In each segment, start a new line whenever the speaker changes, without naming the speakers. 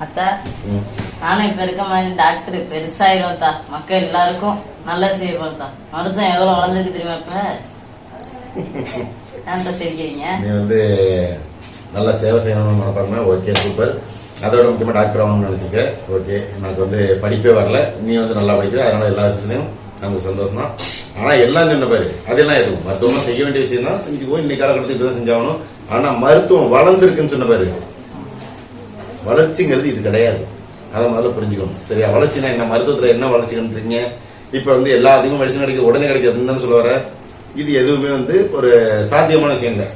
அத்தா நானும் இப்ப இருக்க மாதிரி டாக்டர் பெருசாயிரும் தா. மக்கள் எல்லாருக்கும் நல்லது செய்யப்போம் தா. மருத்துவம் எவ்வளவு வளர்ந்துருக்கு தெரியுமா இப்ப? ஏன் தெரிவிக்கிறீங்க?
நீ வந்து நல்லா சேவை செய்யணும்னு நினைப்பாருன்னா ஓகே சூப்பர். அதோட முக்கியமாக டாக்டர் ஆகணும்னு நினச்சிக்க ஓகே. எனக்கு வந்து படிப்பே வரல, நீ வந்து நல்லா படிக்கிற, அதனால எல்லா விஷயத்துலையும் நமக்கு சந்தோஷம் தான். ஆனால் எல்லாம் சொன்ன பாரு அதெல்லாம் எதுவும் மருத்துவம் செய்ய வேண்டிய விஷயம் தான் செஞ்சுக்குவோம். இன்னைக்கு காலகட்டத்தில் இப்படி தான் செஞ்சாகணும். ஆனால் மருத்துவம் வளர்ந்துருக்குன்னு சொன்ன பாரு, வளர்ச்சிங்கிறது இது கிடையாது. அதை முதல்ல புரிஞ்சுக்கணும். சரியா? வளர்ச்சினா என்ன, மருத்துவத்தில் என்ன வளர்ச்சி கண்டுறீங்க? இப்போ வந்து எல்லாத்துக்கும் மெடிசன் கிடைக்குது, உடனே கிடைக்குதுன்னு தான் சொல்ல வர. இது எதுவுமே வந்து ஒரு சாத்தியமான விஷயம் இல்லை.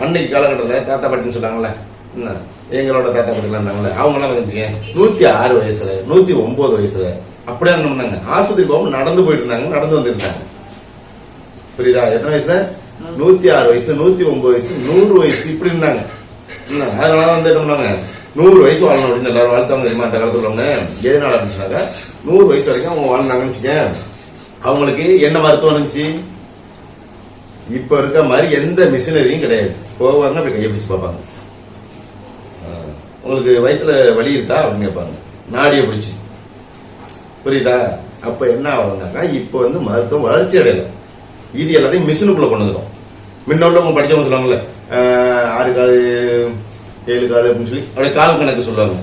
அன்னைக்கு காலகட்டத்தில் தாத்தா பாட்டின்னு சொல்றாங்கல்ல, என்ன எங்களோட தாத்தா பாட்டிலாம் இருந்தாங்கல்ல, அவங்களாம் வந்துச்சுங்க 106 வயசுல 109 வயசுல அப்படியே என்ன பண்ணாங்க, ஆஸ்பத்திரி போகாம நடந்து போயிட்டு இருந்தாங்க, நடந்து வந்துருந்தாங்க. புரியுதா? எத்தனை வயசுல? 106 வயசு, 109 வயசு, 100 வயசு இப்படி இருந்தாங்க. அதனால வந்து என்ன பண்ணாங்க, 100 வயசு வாழணும் அப்படின்னு எல்லாரும் வாழ்த்தாங்க தெரியுமா அந்த காலத்துல உள்ளவங்க. எதனால இருந்துச்சுனாக்க 100 வயசு வரைக்கும் அவங்க வாழ்ந்தாங்கன்னு வச்சுக்க. அவங்களுக்கு என்ன மருத்துவம் இருந்துச்சு? இப்ப இருக்க மாதிரி எந்த மிஷினரியும் கிடையாது. போவாங்க அப்படி கையை பிடிச்சு பார்ப்பாங்க, உங்களுக்கு வயிற்றுல வலி இருக்கா அப்படின்னு கேட்பாங்க, நாடியை பிடிச்சி. புரியுதா? அப்ப என்ன ஆகுனாக்கா இப்போ வந்து மருத்துவம் வளர்ச்சி அடையல. இது எல்லாத்தையும் மிஷினுக்குள்ள கொண்டு வந்துடும். முன்னோட படிச்சவங்க சொல்லுவாங்கல்ல 6 கால் 7 கால் அப்படின்னு சொல்லி அப்படியே கால் கணக்கு சொல்லுவாங்க.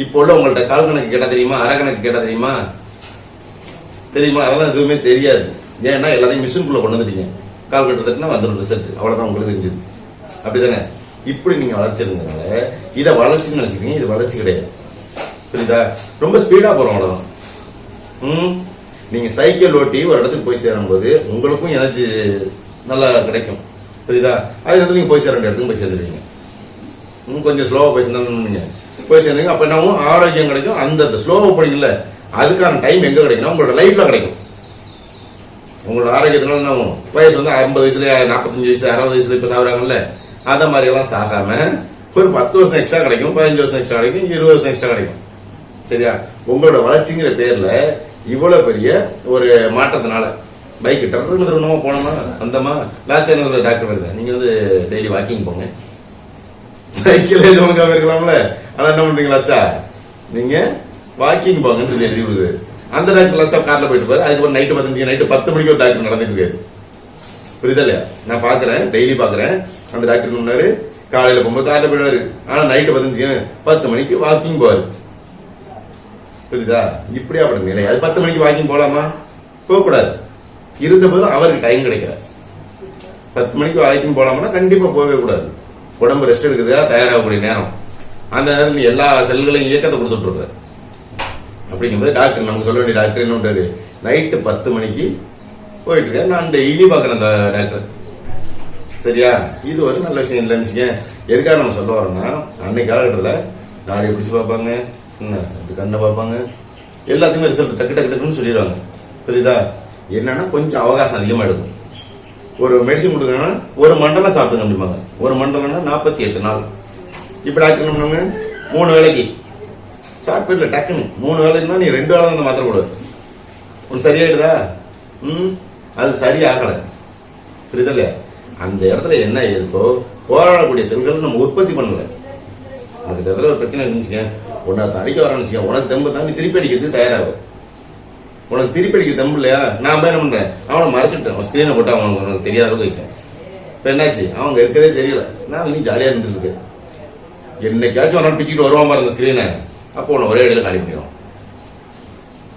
இப்போ உள்ள உங்கள்ட்ட கால் கணக்கு கேட்டா தெரியுமா, அரை கணக்கு கேட்டா தெரியுமா? தெரியுமா? அதெல்லாம் எதுவுமே தெரியாது. ஏன்னா எல்லாத்தையும் மிஷினுக்குள்ள கொண்டு வந்துட்டீங்க. கால் கட்டுறதுக்குன்னா வந்துடும் ரிசல்ட், அவ்வளவுதான் உங்களுக்கு தெரிஞ்சது. அப்படிதானே? இப்படி நீங்க வளர்ச்சி இருந்ததுனால இதை வளர்ச்சின்னு நினைச்சுக்கீங்க. இது வளர்ச்சி கிடையாது. புரியுதா? ரொம்ப ஸ்பீடா போறோம், அவ்வளவுதான். நீங்க சைக்கிள் ஓட்டி ஒரு இடத்துக்கு போய் சேரும்போது உங்களுக்கும் எனர்ஜி நல்லா கிடைக்கும். புரியுதா? அதே இடத்துல நீங்க போய் சேர வேண்டிய இடத்துக்கு போய் சேர்ந்துருவீங்க. கொஞ்சம் ஸ்லோவா போய் சேர்ந்தீங்க, போய் சேர்ந்தீங்க. அப்ப என்ன ஆரோக்கியம் கிடைக்கும். அந்த ஸ்லோவா போனீங்கல்ல, அதுக்கான டைம் எங்க கிடைக்கும்? உங்களோட லைஃப்ல கிடைக்கும். உங்களோட ஆரோக்கியத்தினால என்ன ஆகும்? வயசு வந்து 50 வயசுல 45 வயசு 60 வயசுல இப்ப சாகுறாங்கல்ல, அத மாதிரி எல்லாம் சாகாம ஒரு 10 வருஷம் எக்ஸ்ட்ரா கிடைக்கும், 15 வருஷம் எக்ஸ்ட்ரா கிடைக்கும், 20 வருஷம் எக்ஸ்ட்ரா கிடைக்கும். சரியா? உங்களோட வளர்ச்சிங்கிற பேர்ல இவ்வளவு பெரிய ஒரு மாற்றத்தினால பைக் டர்னமா போனோமா வந்தமா. லாஸ்ட் டைம் டாக்டர் வருது, நீங்க வந்து டெய்லி வாக்கிங் போங்க, சைக்கிள் உனக்காக இருக்கலாம்ல, ஆனா என்ன பண்றீங்க லாஸ்டா நீங்க வாக்கிங் போங்கன்னு சொல்லி எழுதி கொடுக்குறாரு. அந்த டாக்டர் லாஸ்டா கார்ல போயிட்டு போய் அதுக்கு நைட்டு 15 நைட்டு 10 மணிக்கு ஒரு டாக்டர் நடந்துட்டு இருக்காரு. புரியுதா இல்லையா? நான் பாக்குறேன், டெய்லி பாக்குறேன். அந்த டாக்டர் முன்னாரு காலையில போகும்போது கார்ல போயிடுவாரு, ஆனா நைட்டு 10 மணிக்கு வாக்கிங் போவாரு. புரியுதா? இப்படி அப்படி நிலை. அது 10 மணிக்கு வாக்கிங் போலாமா? போகக்கூடாது. இருந்த போதும் அவருக்கு டைம் கிடைக்கல. 10 மணிக்கு வாக்கிங் போலாம்னா கண்டிப்பா போகவே கூடாது. உடம்பு ரெஸ்ட் எடுக்குதா தயாராகக்கூடிய நேரம். அந்த நேரத்தில் எல்லா செல்களையும் இயக்கத்தை கொடுத்துட்டு இருக்காரு. அப்படிங்கும்போது டாக்டர் நமக்கு சொல்ல வேண்டிய டாக்டர் என்ன பண்றாரு, நைட்டு 10 மணிக்கு போயிட்டு இருக்காரு. நான் டெய்லி பாக்குறேன் அந்த டாக்டர். சரியா? இது ஒரு நல்ல விஷயம் இல்லைன்னு வச்சுக்கேன். எதுக்காக நம்ம சொல்ல வரோம்னா, அன்னைக்கு காலகட்டத்தில் நாடியை பிடிச்சி பார்ப்பாங்க, கண்ணை பார்ப்பாங்க, எல்லாத்துக்குமே ரிசல்ட் டக்கு டக்கு டக்குன்னு சொல்லிடுவாங்க. புரியுதா? என்னன்னா கொஞ்சம் அவகாசம் அதிகமாக எடுக்கும். ஒரு மெடிசன் கொடுக்கணும்னா ஒரு மண்டலம் சாப்பிடுங்க அப்படிம்பாங்க. ஒரு மண்டலம்னா 48 நாள். இப்போ டாக்டர் என்ன பண்ணுவாங்க, 3 வேளைக்கு சாப்பிட்டு டக்குன்னு 3 வேலைக்குன்னா நீ 2 வேலை தான் அந்த மாத்திரை கொடு, உனக்கு சரியாயிடுதா? அது சரியாகலை. புரியுதா இல்லையா? அந்த இடத்துல என்ன இருக்கோ போராடக்கூடிய செல்கள் நம்ம உற்பத்தி பண்ணல. உனக்கு இந்த இடத்துல ஒரு பிரச்சனை இருந்துச்சுங்க, உன்னை அடிக்க வரான்னு உனக்கு தெம்பு தான், நீ திருப்பி அடிக்கிறதுக்கு தயாராகும். உனக்கு திருப்பி அடிக்க தெம்பு இல்லையா? நான் போய் என்ன பண்றேன், அவனை மறைச்சுட்டேன், அவன் ஸ்கிரீனை போட்டு அவனுக்கு உனக்கு தெரியாத அளவுக்கு வைக்கிறேன். இப்போ என்னாச்சு, அவங்க இருக்கதே தெரியல. நான் நீ ஜாலியாக இருந்துட்டு இருக்கு. என்னைக்காச்சும் ஒரு நாள் பிச்சுக்கிட்டு வருவான் பாரு அந்த ஸ்கிரீனை, அப்போ உன்னை ஒரே இடையில காலி பண்ணிடும்.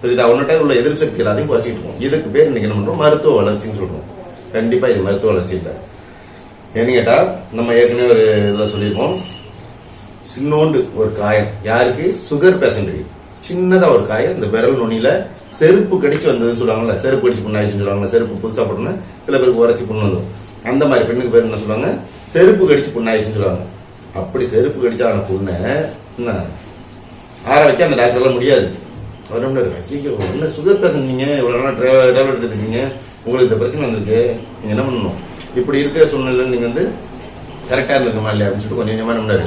புரியுதா? உன்னிட்ட உள்ள எதிர்ப்பு சக்தி எல்லாத்தையும் குறைச்சிட்டு இருக்கோம். இதுக்கு பேர் இன்னைக்கு என்ன பண்றோம், மருத்துவ வளர்ச்சின்னு சொல்றோம். கண்டிப்பா இது மருத்துவ வளர்ச்சி இல்லை. ஏன்னு கேட்டா, நம்ம ஏற்கனவே ஒரு இதில் சொல்லியிருக்கோம், சின்னோண்டு ஒரு காயம், யாருக்கு? சுகர் பேஷண்ட்டுக்கு சின்னதா ஒரு காயம், இந்த விரல் நுனியில செருப்பு கடிச்சு வந்ததுன்னு சொல்லுவாங்கல்ல, செருப்பு கடிச்சு புண்ணாயிடுச்சுன்னு சொல்லுவாங்க. செருப்பு புதுசா போட்டோம்னா சில பேருக்கு உரசி புண்ணு வந்துடும். அந்த மாதிரி பெண்ணுக்கு பேர் என்ன சொல்லுவாங்க, செருப்பு கடிச்சு புண்ணாயிடுச்சுன்னு சொல்லுவாங்க. அப்படி செருப்பு கடிச்சான புண்ணை என்ன ஆற வைக்க அந்த டாக்டர்லாம் முடியாது. அவர் என்ன சுகர் பேஷண்ட், நீங்க இவ்வளவு நாள் டேப்லெட் எடுத்துக்கீங்க, உங்களுக்கு இந்த பிரச்சனை வந்திருக்கு, நீங்க என்ன பண்ணணும், இப்படி இருக்கிற சூழ்நிலை நீங்க வந்து கரெக்டா இருந்துருக்குமா இல்லையா அப்படின்னு சொல்லிட்டு கொஞ்சம் கொஞ்சமா நம்மளாரு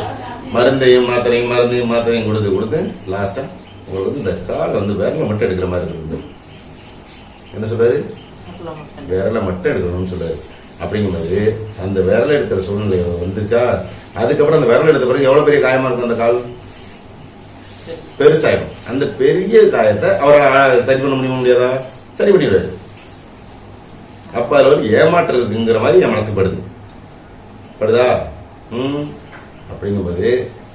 மருந்தையும் மாத்திரையும் கொடுத்து லாஸ்டா உங்களுக்கு வந்து இந்த காலை வந்து விரலை மட்டும் எடுக்கிற மாதிரி இருக்குது. என்ன சொல்றாரு, விரலை மட்டும் எடுக்கணும்னு சொல்றாரு. அப்படிங்கும்போது அந்த விரலை எடுக்கிற சூழ்நிலை வந்துச்சா, அதுக்கப்புறம் அந்த விரல் எடுத்த பிறகு எவ்வளவு பெரிய காயமா இருக்கும் அந்த கால். பெருசாயிடும். அந்த பெரிய காயத்தை அவரை சரி பண்ண முடியாதா? சரி பண்ணிடுவாரு. அப்ப அதுல ஒரு ஏமாற்றம் இருக்குங்கிற மாதிரி என் மனசு படுதா? அப்படிங்கும்போது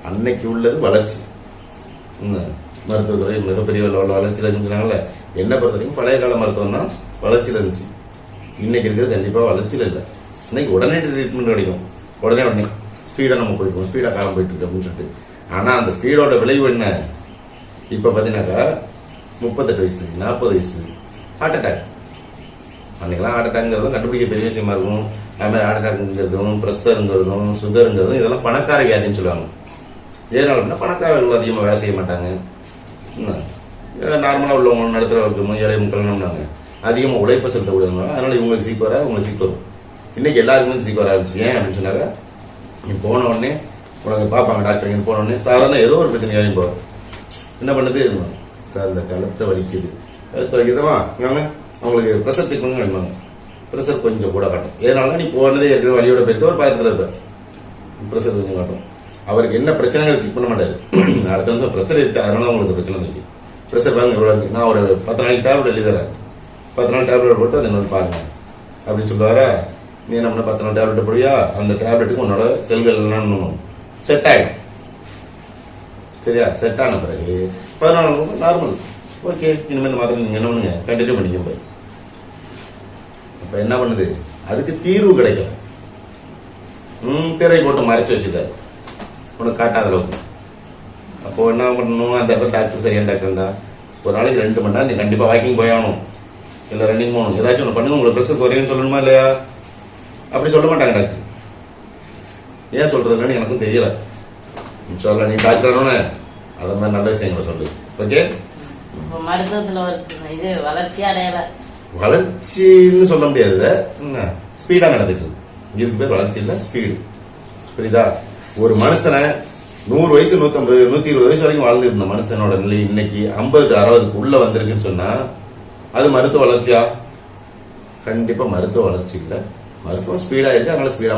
அன்னைக்கு உள்ளது வளர்ச்சி. மருத்துவத்துறை மிகப்பெரிய வளர்ச்சியில் இருந்துச்சுனாங்கல்ல. என்ன பொறுத்த வரைக்கும் பழைய கால மருத்துவம் தான் வளர்ச்சியில் இருந்துச்சு. இன்னைக்கு இருக்கிறது கண்டிப்பா வளர்ச்சியில் இல்லை. இன்னைக்கு உடனே ட்ரீட்மெண்ட் கிடைக்கும், உடனே ஸ்பீடா நம்ம போயிடுவோம், ஸ்பீடா காலம் போயிட்டு இருக்கு அப்படின்னு சொல்லிட்டு. ஆனா அந்த ஸ்பீடோட விளைவு என்ன? இப்ப பாத்தீங்கன்னாக்கா 38 வயசு 40 வயசு ஹார்ட் அட்டாக். அன்னைக்கெல்லாம் ஹார்ட் அட்டாக்ங்கிறதும் கண்டுபிடிக்க பெரிய விஷயமா இருக்கும். அது மாதிரி ஹார்ட் அட்டாக்ங்கிறதும் ப்ரெஷருங்கிறதும் சுகருங்கிறதும் இதெல்லாம் பணக்கார வியாதின்னு சொல்லுவாங்க. ஏன்னா பணக்காரர்கள் அதிகமாக வேலை செய்ய மாட்டாங்க. நார்மலாக உள்ளவங்க நடத்துகிறவங்க ஏழை மக்கள்னாங்க அதிகமாக உழைப்பை செலுத்தக்கூடியவங்க. அதனால இவங்களுக்கு சீக்கு வராது, உங்களுக்கு சீக்கு வரும். இன்னைக்கு எல்லாருக்குமே சீக்கு வர ஆரம்பிச்சு. ஏன் அப்படின்னு சொன்னாக்கா, நீ போன உடனே உனக்கு பார்ப்பாங்க டாக்டர். இங்கே போன உடனே சாதாரண ஏதோ ஒரு பிரச்சனை யாரையும் போகிறோம். என்ன பண்ணுது சார், இந்த கழுத்தை வலிக்குது, கழுத்தை வலிக்குதுவா இவங்க அவங்களுக்கு ப்ரெஷர் செக் பண்ணி வேணுவாங்க. ப்ரெஷர் கொஞ்சம் கூட காட்டும். ஏதனால நீ போனதே ஏற்கனவே வழியோட போயிட்டு ஒரு பாயத்தில் இருப்பார், ப்ரெஷர் கொஞ்சம் காட்டும். அவருக்கு என்ன பிரச்சனைகள் செக் பண்ண மாட்டாரு. அடுத்த வந்து ப்ரெஷர் இருந்துச்சு, அதனால அவங்களுக்கு பிரச்சனை இருந்துச்சு. ப்ரெஷர் பாருங்க எவ்வளோ இருக்கு, நான் ஒரு 10 நாளைக்கு டேப்லெட் எழுதி தரேன், 10 நாள் டேப்லெட் போட்டு அதை வந்து பாருங்க அப்படின்னு சொல்லுவாரா. நீ என்ன பண்ண 10 நாள் டேப்லெட் போடுவியா, அந்த டேப்லெட்டுக்கு உன்னோட செல்கள் எல்லாம் செட் ஆகிடும். சரியா? செட் ஆன பிறகு 14 நாள் நார்மல். ஓகே, இனிமேல் இந்த மாதிரி நீங்கள் என்ன பண்ணுங்க, கண்டினியூ பண்ணிக்க. அப்போ என்ன பண்ணுது, அதுக்கு தீர்வு கிடைக்கல. திரை போட்டு மறைச்சு வச்சுட்டாரு, உனக்கு காட்டாத அளவுக்கு. அப்போ என்ன பண்ணணும், அந்த இடத்துல டாக்டர் சரியான டாக்டர் இருந்தா ஒரு நாளைக்கு 2 மணி நேரம் நீ கண்டிப்பா வாக்கிங் போயாகணும், இல்லை ரன்னிங் போகணும், ஏதாச்சும் ஒன்று பண்ணுங்க, உங்களுக்கு ப்ரெஷர் குறையுன்னு சொல்லணுமா இல்லையா? அப்படி சொல்ல மாட்டாங்க டாக்டர். ஏன் சொல்றதுன்னு எனக்கும் தெரியல. சொல்ல நீ டாக்டர் ஆனோன்னு அதை மாதிரி நல்ல விஷயங்களை சொல்லு. ஓகே,
மருத்துவத்துல இது வளர்ச்சி அடையல.
வளர்ச்சின்னு சொல்ல முடியாது, ஸ்பீடா நடந்துட்டு இருக்கு. இதுக்கு பேர் வளர்ச்சி இல்லை, ஸ்பீடு. புரியுதா? ஒரு மனுஷனை 100 வயசு 150 120 வயசு வரைக்கும் வாழ்ந்துட்டு இருந்த மனுஷனோட நிலை இன்னைக்கு 50 60 உள்ள வந்திருக்குன்னு சொன்னா அது மருத்துவ வளர்ச்சியா? கண்டிப்பா மருத்துவ வளர்ச்சி இல்லை. மருத்துவம் ஸ்பீடா இருக்கு, அதனால ஸ்பீடா